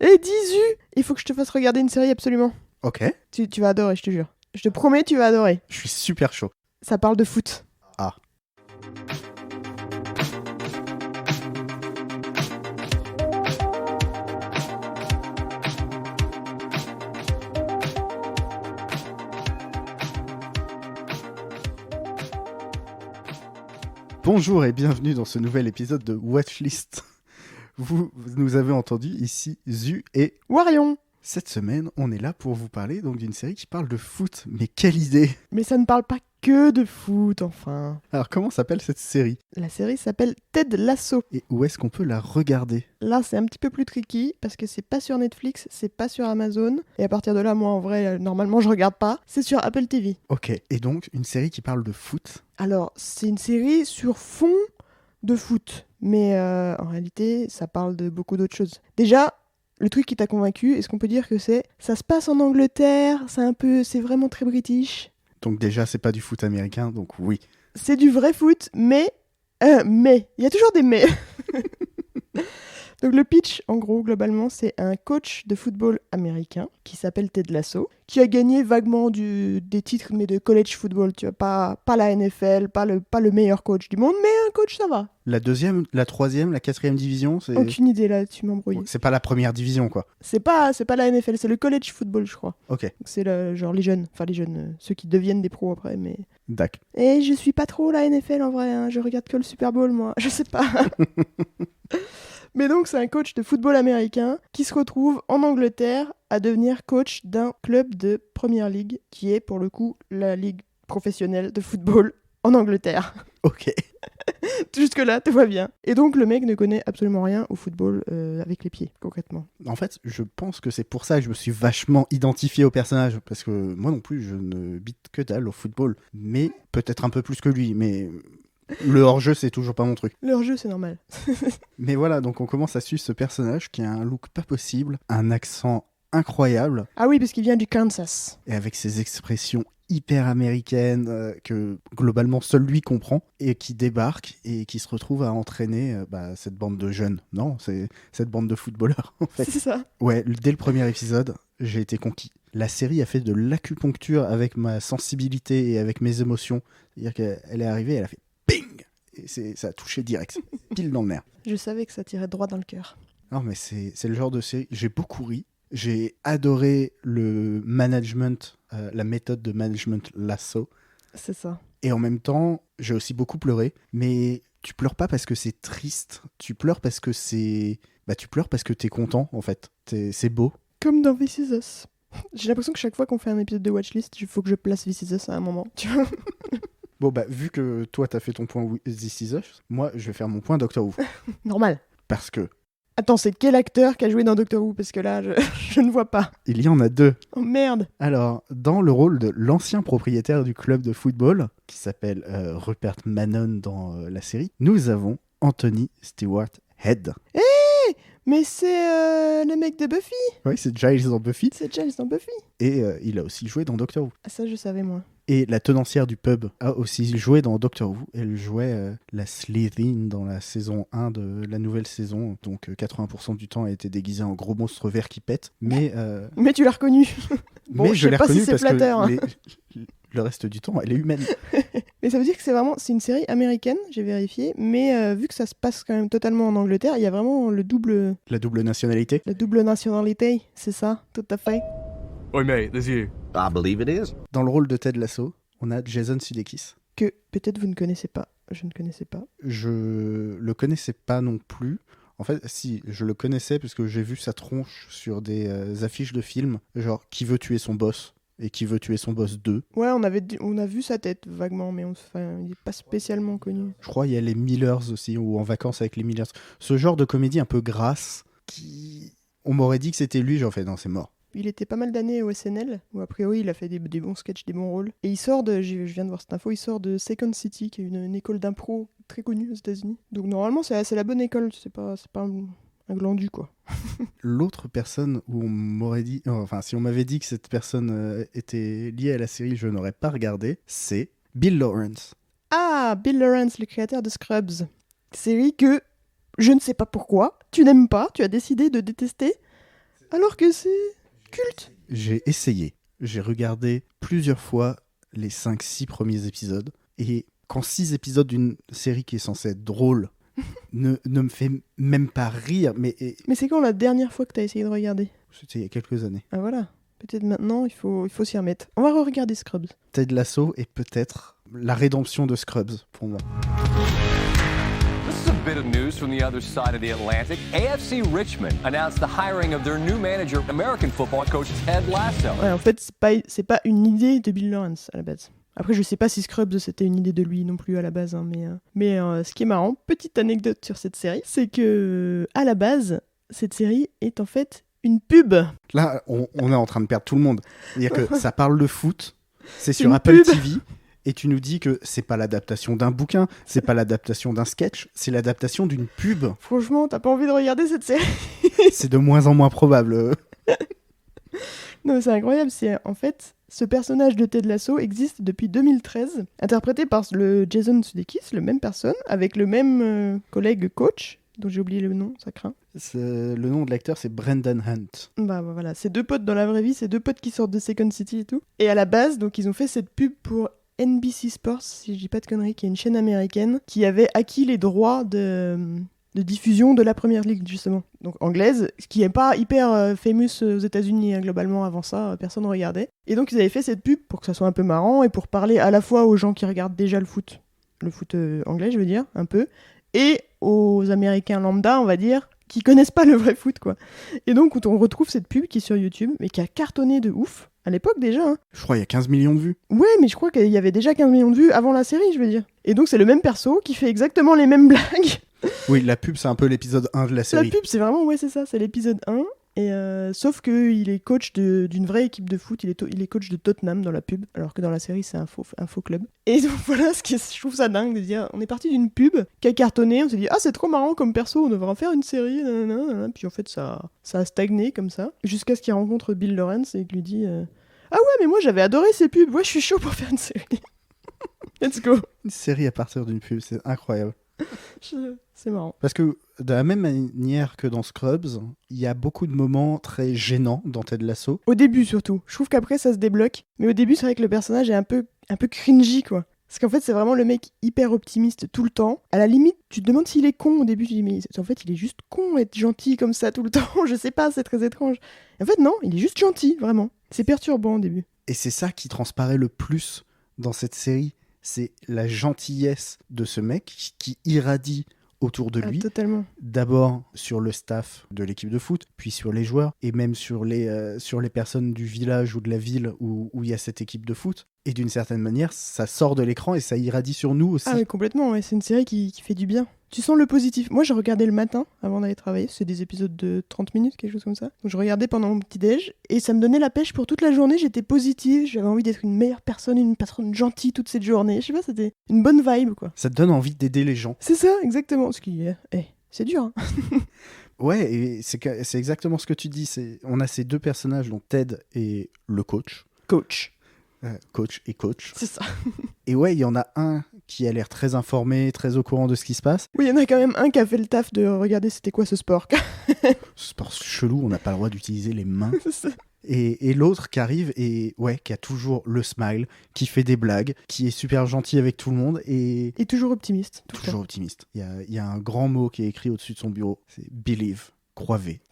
Eh, Dizu, il faut que je te fasse regarder une série absolument. Ok, Tu vas adorer, je te jure. Je te promets, tu vas adorer. je suis super chaud. Ça parle de foot. Ah. Bonjour et bienvenue dans ce nouvel épisode de Watchlist. Vous nous avez entendu ici Zu et Warion. cette semaine on est là pour vous parler donc d'une série qui parle de foot. Mais quelle idée! Mais ça ne parle pas que de foot, enfin. Alors comment s'appelle cette série? La série s'appelle Ted Lasso. Et où est-ce qu'on peut la regarder? Là, c'est un petit peu plus tricky parce que c'est pas sur Netflix, c'est pas sur Amazon. Et à partir de là, moi, en vrai, normalement, je regarde pas. C'est sur Apple TV. Ok, et donc une série qui parle de foot. Alors, c'est une série sur fond de foot. Mais en réalité, ça parle de beaucoup d'autres choses. Déjà, le truc qui t'a convaincu, est-ce qu'on peut dire que ça se passe en Angleterre, c'est vraiment très british. Donc déjà c'est pas du foot américain, donc oui. C'est du vrai foot, mais il y a toujours des mais. Donc le pitch, en gros, globalement, c'est un coach de football américain qui s'appelle Ted Lasso, qui a gagné vaguement des titres, mais de college football, tu vois, pas la NFL, pas le meilleur coach du monde, mais un coach, ça va. La deuxième, la troisième, la quatrième division, c'est... Aucune idée là, tu m'embrouilles. C'est pas la première division quoi. C'est pas la NFL, c'est le college football, je crois. Ok, C'est genre les jeunes, ceux qui deviennent des pros après, mais... d'accord. Et je suis pas trop la NFL en vrai, hein. Je regarde que le Super Bowl moi, je sais pas. Mais donc c'est un coach de football américain qui se retrouve en Angleterre à devenir coach d'un club de Premier League, qui est pour le coup la ligue professionnelle de football en Angleterre. Ok. Jusque-là, tout va bien. Et donc le mec ne connaît absolument rien au football avec les pieds, concrètement. En fait, je pense que c'est pour ça que je me suis vachement identifié au personnage, parce que moi non plus, je ne bite que dalle au football, mais peut-être un peu plus que lui, mais le hors-jeu, c'est toujours pas mon truc. Leur jeu, c'est normal. Mais voilà, donc on commence à suivre ce personnage qui a un look pas possible, un accent incroyable, Ah oui, parce qu'il vient du Kansas. et avec ses expressions hyper américaines que globalement seul lui comprend, et qui débarque et qui se retrouve à entraîner cette bande de jeunes. Non, c'est cette bande de footballeurs en fait. C'est ça. Ouais, dès le premier épisode, j'ai été conquis. La série a fait de l'acupuncture avec ma sensibilité et avec mes émotions. C'est-à-dire qu'elle est arrivée, elle a fait ping, et ça a touché direct, pile dans le nerf. Je savais que ça tirait droit dans le cœur. Non mais c'est le genre de série, j'ai beaucoup ri. J'ai adoré le management, la méthode de management Lasso. C'est ça. Et en même temps, j'ai aussi beaucoup pleuré. Mais tu pleures pas parce que c'est triste. Tu pleures parce que tu pleures parce que t'es content, en fait. C'est beau. Comme dans This Is Us. J'ai l'impression que chaque fois qu'on fait un épisode de Watchlist, il faut que je place This Is Us à un moment. Tu vois. Bon, vu que toi, t'as fait ton point This Is Us, moi, je vais faire mon point Doctor Who. Normal. Parce que Attends, c'est quel acteur qui a joué dans Doctor Who? Parce que là, je ne vois pas. il y en a deux. Oh merde. Alors, dans le rôle de l'ancien propriétaire du club de football, qui s'appelle Rupert Manon dans la série, nous avons Anthony Stewart Head. Mais c'est le mec de Buffy. Oui, c'est Giles dans Buffy. C'est Giles dans Buffy. Et il a aussi joué dans Doctor Who. Ah, ça, je savais, moi. Et la tenancière du pub a aussi joué dans Doctor Who. Elle jouait la Slytherin dans la saison 1 de la nouvelle saison. Donc 80% du temps, elle était déguisée en gros monstre vert qui pète. Mais tu l'as reconnu. Bon, mais je je sais l'ai pas si reconnue c'est parce flatteur, hein. que le reste du temps, elle est humaine. Mais ça veut dire que c'est une série américaine, j'ai vérifié. Mais vu que ça se passe quand même totalement en Angleterre, il y a vraiment La double nationalité. la double nationalité. C'est ça, tout à fait. Oi, mate, there's you. I believe it is. Dans le rôle de Ted Lasso, on a Jason Sudeikis. Que peut-être vous ne connaissez pas. Je ne connaissais pas. Je le connaissais pas non plus. En fait, si, je le connaissais parce que j'ai vu sa tronche sur des affiches de films, genre Qui veut tuer son boss et Qui veut tuer son boss 2. Ouais, on a vu sa tête vaguement, mais il n'est pas spécialement connu. Je crois il y a les Millers aussi, ou En vacances avec les Millers. Ce genre de comédie un peu grasse, qui... On m'aurait dit que c'était lui, j'en fais non, c'est mort. Il était pas mal d'années au SNL, où a priori il a fait des bons sketchs, des bons rôles. Et il sort je viens de voir cette info, il sort de Second City, qui est une école d'impro très connue aux États-Unis. Donc normalement c'est la bonne école, c'est pas un glandu quoi. L'autre personne où on m'aurait dit, enfin si on m'avait dit que cette personne était liée à la série, je n'aurais pas regardé, c'est Bill Lawrence. Ah, Bill Lawrence, le créateur de Scrubs. Série que je ne sais pas pourquoi, tu n'aimes pas, tu as décidé de détester. Alors que c'est culte. J'ai essayé. J'ai regardé plusieurs fois les 5-6 premiers épisodes. Et quand 6 épisodes d'une série qui est censée être drôle ne me fait même pas rire, mais c'est quand la dernière fois que t'as essayé de regarder? c'était il y a quelques années. Ah voilà. Peut-être maintenant, il faut s'y remettre. On va re-regarder Scrubs. Ted Lasso est peut-être la rédemption de Scrubs pour moi. This is a bit of news from the other side of the Atlantic. AFC Richmond announced the hiring of their new manager, American football coach Ted Lasso. Ouais, en fait, c'est pas une idée de Bill Lawrence à la base. Après, je sais pas si Scrubs c'était une idée de lui non plus à la base, hein, mais ce qui est marrant, petite anecdote sur cette série, c'est que à la base, cette série est en fait une pub. Là, on est en train de perdre tout le monde. C'est-à-dire que ça parle de foot, c'est sur Une Apple pub. TV, et tu nous dis que c'est pas l'adaptation d'un bouquin, c'est pas l'adaptation d'un sketch, c'est l'adaptation d'une pub. Franchement, t'as pas envie de regarder cette série? C'est de moins en moins probable. Non, mais c'est incroyable, c'est en fait, ce personnage de Ted Lasso existe depuis 2013, interprété par le Jason Sudeikis, le même personne, avec le même collègue coach, dont j'ai oublié le nom, ça craint. Le nom de l'acteur, c'est Brendan Hunt. Bah voilà, c'est 2 potes dans la vraie vie, c'est 2 potes qui sortent de Second City et tout. Et à la base, donc ils ont fait cette pub pour NBC Sports, si je dis pas de conneries, qui est une chaîne américaine, qui avait acquis les droits de diffusion de la Premier League, justement. Donc anglaise, ce qui est pas hyper famous aux États-Unis, hein, globalement, avant ça, personne regardait. Et donc ils avaient fait cette pub pour que ça soit un peu marrant et pour parler à la fois aux gens qui regardent déjà le foot anglais, je veux dire, un peu, et aux Américains lambda, on va dire, qui connaissent pas le vrai foot, quoi. Et donc, on retrouve cette pub qui est sur YouTube, mais qui a cartonné de ouf, à l'époque déjà, hein. Je crois qu'il y a 15 millions de vues. Ouais, mais je crois qu'il y avait déjà 15 millions de vues avant la série, je veux dire. Et donc, c'est le même perso qui fait exactement les mêmes blagues. Oui, la pub, c'est un peu l'épisode 1 de la La série. pub, c'est vraiment, ouais, c'est ça, c'est l'épisode 1. Et sauf qu'il est coach d'une vraie équipe de foot, il est coach de Tottenham dans la pub, alors que dans la série c'est un faux club. Et donc voilà, je trouve ça dingue de dire, on est parti d'une pub qui a cartonné, on s'est dit ah c'est trop marrant comme perso, on devrait en faire une série, nanana. Puis en fait ça a stagné comme ça, jusqu'à ce qu'il rencontre Bill Lawrence et qu'il lui dit ah ouais mais moi j'avais adoré ces pubs, ouais je suis chaud pour faire une série. Let's go. Une série à partir d'une pub, c'est incroyable. C'est marrant. Parce que de la même manière que dans Scrubs, il y a beaucoup de moments très gênants dans Ted Lasso. Au début surtout. Je trouve qu'après ça se débloque. Mais au début c'est vrai que le personnage est un peu cringy quoi. Parce qu'en fait c'est vraiment le mec hyper optimiste tout le temps. À la limite tu te demandes s'il est con au début. Tu te dis mais en fait il est juste con être gentil comme ça tout le temps. Je sais pas, c'est très étrange. En fait non, il est juste gentil vraiment. C'est perturbant au début. Et c'est ça qui transparaît le plus dans cette série. C'est la gentillesse de ce mec qui irradie autour de lui. Totalement. D'abord sur le staff de l'équipe de foot, puis sur les joueurs, et même sur les personnes du village ou de la ville où il y a cette équipe de foot. Et d'une certaine manière, ça sort de l'écran et ça irradie sur nous aussi. Ah mais complètement, ouais. C'est une série qui fait du bien. Tu sens le positif. Moi, je regardais le matin avant d'aller travailler. C'est des épisodes de 30 minutes, quelque chose comme ça. Donc, je regardais pendant mon petit-déj et ça me donnait la pêche pour toute la journée. J'étais positive. J'avais envie d'être une meilleure personne, une personne gentille toute cette journée. Je sais pas, c'était une bonne vibe, quoi. Ça te donne envie d'aider les gens. C'est ça, exactement. Ce qui est... c'est dur, hein. Ouais, et c'est exactement ce que tu dis. On a ces 2 personnages, donc Ted et le coach. Coach. Coach et coach. C'est ça. Et ouais, il y en a un qui a l'air très informé, très au courant de ce qui se passe. Oui, il y en a quand même un qui a fait le taf de regarder c'était quoi ce sport. Sport chelou, on n'a pas le droit d'utiliser les mains. C'est ça. Et l'autre qui arrive et ouais, qui a toujours le smile, qui fait des blagues, qui est super gentil avec tout le monde et toujours optimiste. Tout le toujours temps. optimiste. Il y a un grand mot qui est écrit au-dessus de son bureau, c'est believe, croyez.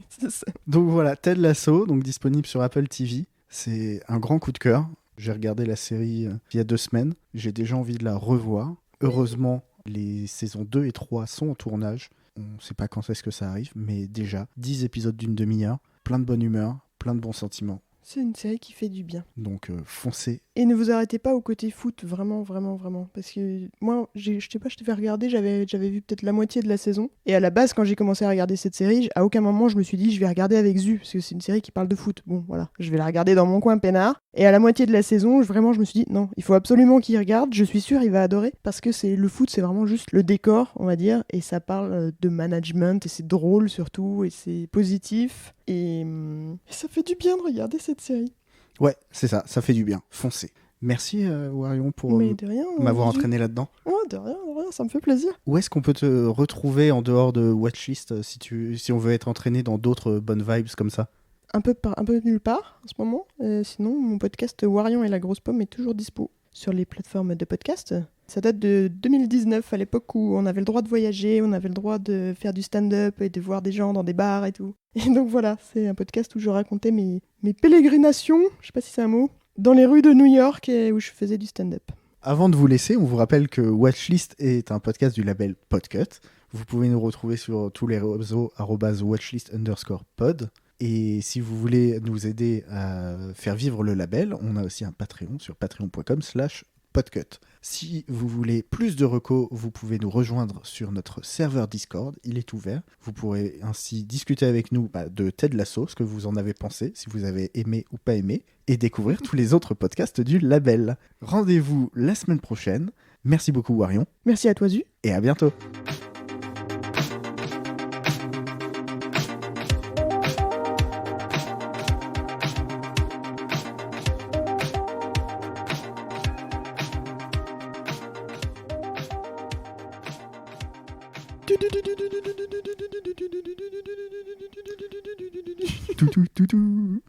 C'est ça. Donc voilà, Ted Lasso, donc disponible sur Apple TV. C'est un grand coup de cœur. J'ai regardé la série il y a 2 semaines. J'ai déjà envie de la revoir. Heureusement, les saisons 2 et 3 sont en tournage. On ne sait pas quand est-ce que ça arrive, mais déjà 10 épisodes d'une demi-heure, plein de bonne humeur, plein de bons sentiments. C'est une série qui fait du bien. Donc foncez. Et ne vous arrêtez pas au côté foot, vraiment, vraiment, vraiment. Parce que moi, je sais pas, je t'ai fait regarder, j'avais vu peut-être la moitié de la saison. Et à la base, quand j'ai commencé à regarder cette série, à aucun moment je me suis dit je vais regarder avec Zu, parce que c'est une série qui parle de foot. Bon, voilà, je vais la regarder dans mon coin peinard. Et à la moitié de la saison, vraiment, je me suis dit non, il faut absolument qu'il regarde, je suis sûre il va adorer. Parce que le foot, c'est vraiment juste le décor, on va dire. Et ça parle de management, et c'est drôle surtout, et c'est positif. Et ça fait du bien de regarder cette série. Ouais, c'est ça, ça fait du bien. Foncez. Merci Warion pour Mais de rien. m'avoir Juju. entraîné là-dedans. Oh, de rien, ça me fait plaisir. Où est-ce qu'on peut te retrouver en dehors de Watchlist si on veut être entraîné dans d'autres bonnes vibes comme ça? Un peu nulle part en ce moment. Sinon, mon podcast Warion et la grosse pomme est toujours dispo sur les plateformes de podcast. Ça date de 2019, à l'époque où on avait le droit de voyager, on avait le droit de faire du stand-up et de voir des gens dans des bars et tout. Et donc voilà, c'est un podcast où je racontais mes pérégrinations, je sais pas si c'est un mot, dans les rues de New York et où je faisais du stand-up. Avant de vous laisser, on vous rappelle que Watchlist est un podcast du label Podcut. Vous pouvez nous retrouver sur tous les réseaux @watchlist_pod. Et si vous voulez nous aider à faire vivre le label, on a aussi un Patreon sur patreon.com/podcut. Si vous voulez plus de recos, vous pouvez nous rejoindre sur notre serveur Discord, il est ouvert. Vous pourrez ainsi discuter avec nous de Ted Lasso, ce que vous en avez pensé, si vous avez aimé ou pas aimé, et découvrir tous les autres podcasts du label. Rendez-vous la semaine prochaine. Merci beaucoup Warion, Merci à toi, Zu. et à bientôt. Toutou, toutou.